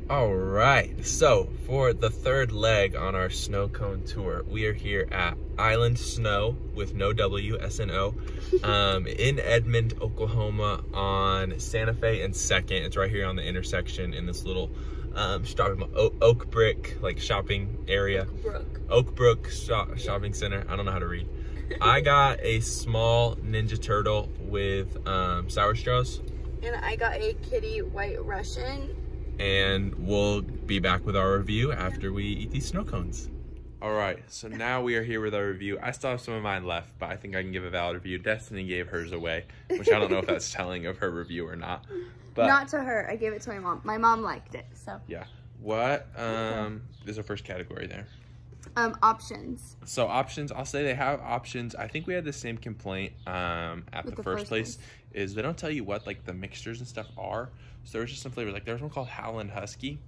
All right, so for the third leg on our snow cone tour, we are here at Island Snow with no W, S-N-O, in Edmond, Oklahoma on Santa Fe and 2nd. It's right here on the intersection in this little Oak Brick like shopping area. Oak Brook shopping center. I don't know how to read. I got a small Ninja Turtle with sour straws. And I got a kitty White Russian. And we'll be back with our review after we eat these snow cones. All right, so now we are here with our review. I still have some of mine left, but I think I can give a valid review. Destiny gave hers away, which I don't know if that's telling of her review or not. But not to her, I gave it to my mom. My mom liked it, so. Yeah, what, there's our first category there. Options. So options, I'll say they have options. I think we had the same complaint at the first place, is they don't tell you what like the mixtures and stuff are. So there was just some flavors. Like there's one called Howlin' Husky.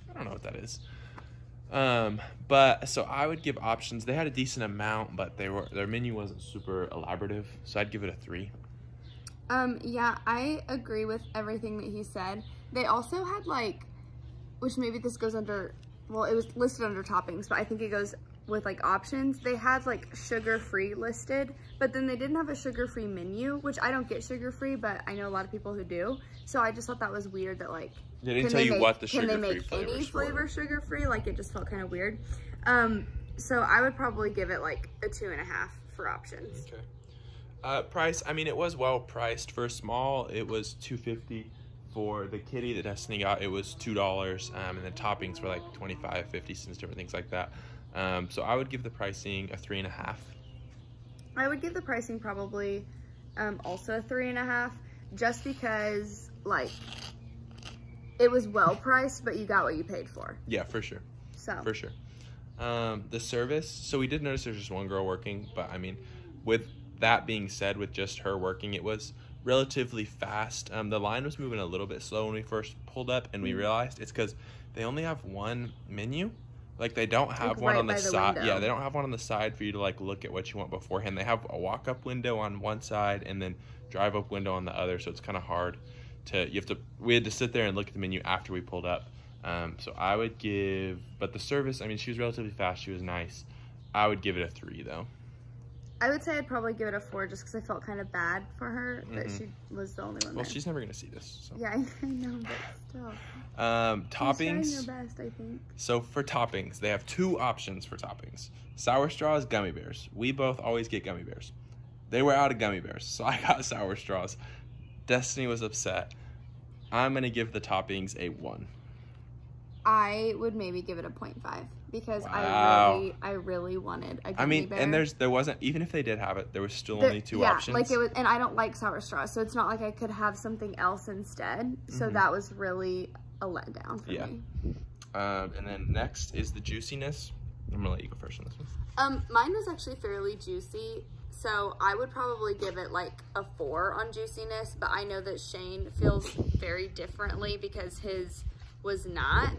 I don't know what that is. But so I would give options. They had a decent amount, but their menu wasn't super elaborative. So I'd give it a 3. Yeah, I agree with everything that he said. They also had like, which maybe this goes under, well, it was listed under toppings, but I think it goes with like options. They had like sugar-free listed, but then they didn't have a sugar-free menu, which I don't get sugar-free, but I know a lot of people who do. So I just thought that was weird that like, they didn't tell you what the sugar-free flavors were. Can they make any flavor sugar-free? Like it just felt kind of weird. So I would probably give it like a 2.5 for options. Okay. Price, I mean, it was well priced. For a small, it was $2.50. For the kitty that Destiny got, it was $2, and the toppings were like 25, 50 cents, different things like that. So I would give the pricing a 3.5. I would give the pricing probably also a 3.5, just because like it was well priced, but you got what you paid for. Yeah, for sure. So for sure. The service. So we did notice there's just one girl working, but I mean, with that being said, with just her working, it was relatively fast. The line was moving a little bit slow when we first pulled up, and we realized it's because they only have one menu. Like they don't have one on the side. Yeah, they don't have one on the side for you to like look at what you want beforehand. They have a walk-up window on one side and then drive-up window on the other, so it's kind of hard to, we had to sit there and look at the menu after we pulled up. So I would give, but the service, I mean, she was relatively fast, she was nice. I would give it a 3 though. I would say I'd probably give it a 4 just because I felt kind of bad for her that she was the only one Well, there. she's never going to see this. So. Yeah, I know, but still. Toppings. She's trying her best, I think. So for toppings, they have 2 options for toppings. Sour straws, gummy bears. We both always get gummy bears. They were out of gummy bears, so I got sour straws. Destiny was upset. I'm going to give the toppings a 1. I would maybe give it a 0.5 because I really wanted a gummy bear. And there wasn't, even if they did have it, there was still only 2 options. Like it was, and I don't like sour straws, so it's not like I could have something else instead. So that was really a letdown for me. And then next is the juiciness. I'm gonna let you go first on this one. Mine was actually fairly juicy, so I would probably give it like a 4 on juiciness, but I know that Shane feels very differently because his was not.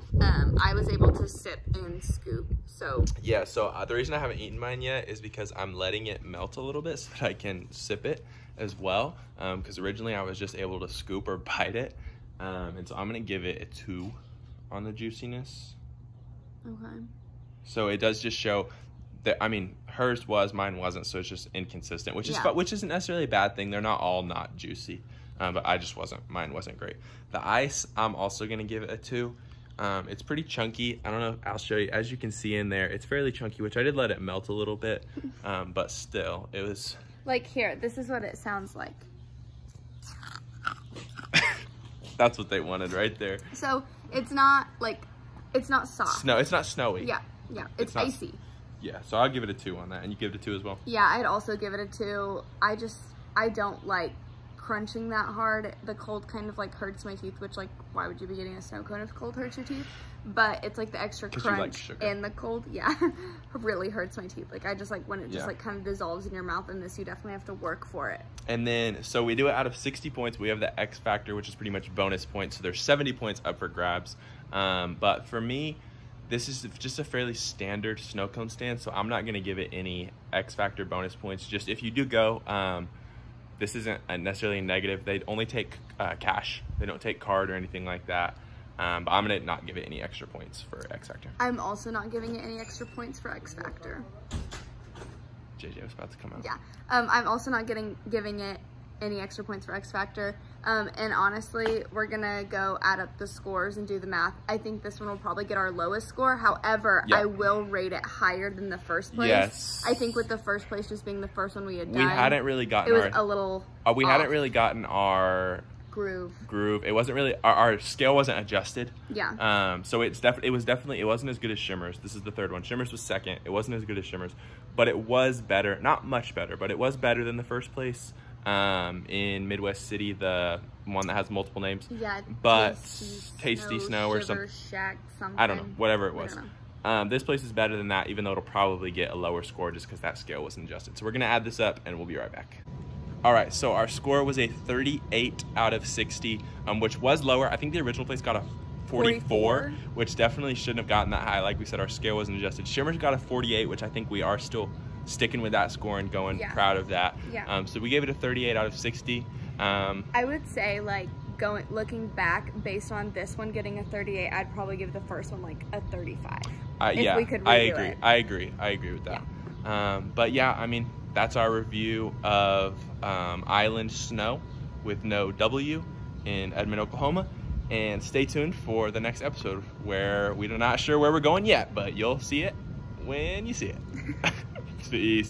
I was able to sip and scoop, so. Yeah, so the reason I haven't eaten mine yet is because I'm letting it melt a little bit so that I can sip it as well. Because originally I was just able to scoop or bite it. And so I'm gonna give it a 2 on the juiciness. Okay. So it does just show that, I mean, hers was, mine wasn't, so it's just inconsistent, which is which isn't necessarily a bad thing. They're not all not juicy. But mine wasn't great. The ice, I'm also gonna give it a 2. It's pretty chunky. I don't know, I'll show you. As you can see in there, it's fairly chunky, which I did let it melt a little bit, but still, it was. Like here, this is what it sounds like. That's what they wanted right there. So it's not like, it's not soft. No, it's not snowy. Yeah, it's icy. Yeah, so I'll give it a 2 on that, and you give it a 2 as well? Yeah, I'd also give it a 2. I don't like crunching that hard. The cold kind of like hurts my teeth, which like, why would you be getting a snow cone if cold hurts your teeth? But it's like the extra crunch and the cold, really hurts my teeth. Like I just like when it just like kind of dissolves in your mouth, and this you definitely have to work for it. And then, so we do it out of 60 points. We have the X factor, which is pretty much bonus points. So there's 70 points up for grabs. But for me, this is just a fairly standard snow cone stand, so I'm not gonna give it any X factor bonus points. Just if you do go, this isn't necessarily a negative. They only take cash. They don't take card or anything like that. But I'm gonna not give it any extra points for X Factor. I'm also not giving it any extra points for X Factor. JJ was about to come out. Yeah. I'm also not giving it any extra points for X Factor. And honestly, we're gonna go add up the scores and do the math. I think this one will probably get our lowest score. However, I will rate it higher than the first place. Yes. I think with the first place just being the first one we had done. We hadn't really gotten it was a little we hadn't really gotten our groove. It wasn't really, our scale wasn't adjusted. Yeah. So it wasn't as good as Shimmers. This is the third one. Shimmers was second. It wasn't as good as Shimmers, but it was better. Not much better, but it was better than the first place. In Midwest City, the one that has multiple names. Yeah. But Tasty Snow or Sugar Shack something. I don't know. Whatever it was. This place is better than that, even though it'll probably get a lower score just because that scale wasn't adjusted. So we're gonna add this up, and we'll be right back. All right, so our score was a 38 out of 60, which was lower. I think the original place got a 44, which definitely shouldn't have gotten that high. Like we said, our scale wasn't adjusted. Shimmers got a 48, which I think we are still sticking with that score and going proud of that. Yeah. So we gave it a 38 out of 60. I would say, like, looking back, based on this one getting a 38, I'd probably give the first one like a 35. Yeah, we could I redo agree. I agree with that. Yeah. But yeah, I mean, that's our review of Island Snow with no W in Edmond, Oklahoma. And stay tuned for the next episode where we're not sure where we're going yet, but you'll see it when you see it. Peace.